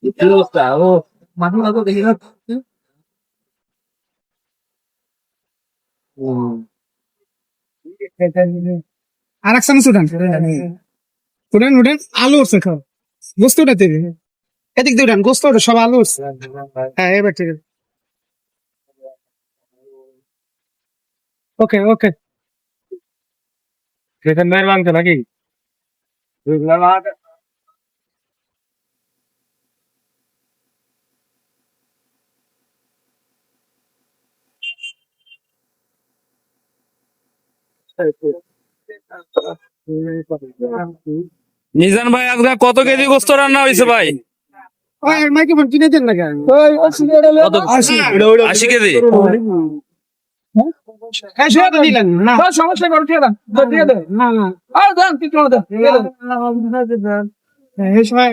ও মাথা মাথা দেখি না। আর এক চামচ উঠান উঠান উঠান আলু উঠছে খাও গোস্ত উঠাতে এদিক দিয়ে উঠান গোস্ত ওঠে সব আলু উঠছে হ্যাঁ এবার ঠিক আছে ওকে ওকে সেখান বাইরে ভাঙছে নাকি? নিজান ভাই আজকে কত কেজি গোস্ত রান্না হয়েছে ভাই? ওই মাইক্রোফোন কিনে দেন না কেন কত? 80 কেজি। হ্যাঁ সেটা তো দিলেন না সমস্যা করে দিয়ে দেন দিয়ে দেন না না আর দেন কিছু দেন এই সময়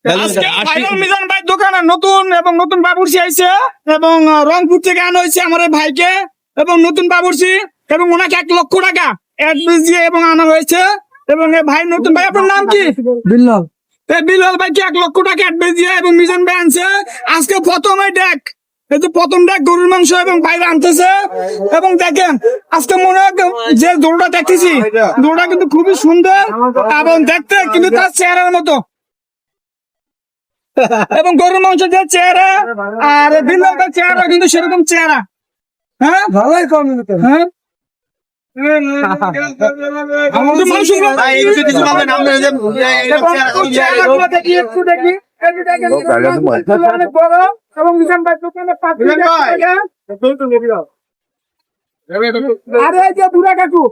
আজকে ফাইনাল মিজান ভাই দোকানে নতুন এবং নতুন বাবুর্চি আইছে এবং রংপুর থেকে আনা হয়েছে আমার এই ভাইকে এবং নতুন বাবুর্চি এবং ওনাকে 1 লক্ষ টাকা অ্যাডভান্স দিয়ে এবং আনা হয়েছে এবং এই ভাই নতুন ভাই আপনার নাম কি? বিল্লাল। বিল্লাল ভাইকে 1 লক্ষ টাকা অ্যাডভান্স দিয়ে এবং মিজান ভাই আনছে আজকে প্রথমে দেখ এই তো প্রথম দেখ গরুর মাংস এবং বাইরে আনতেছে এবং দেখেন আজকে মনে হয় যে দৌড়টা দেখতেছি দৌড়টা কিন্তু খুবই সুন্দর এবং দেখতে কিন্তু তার চেহারার মতো এবং গরুর মাংস যে চেহারা আর বিল্লালটার চেহারা কিন্তু সেরকম চেহারা হ্যাঁ ভালোই কম হ্যাঁ আমাদের মাংসগুলো চেহারাগুলো দেখি একটু দেখি অনেক বড় এবং মিজান ভাই দোকানে আরে এই যে বুড়া কাকু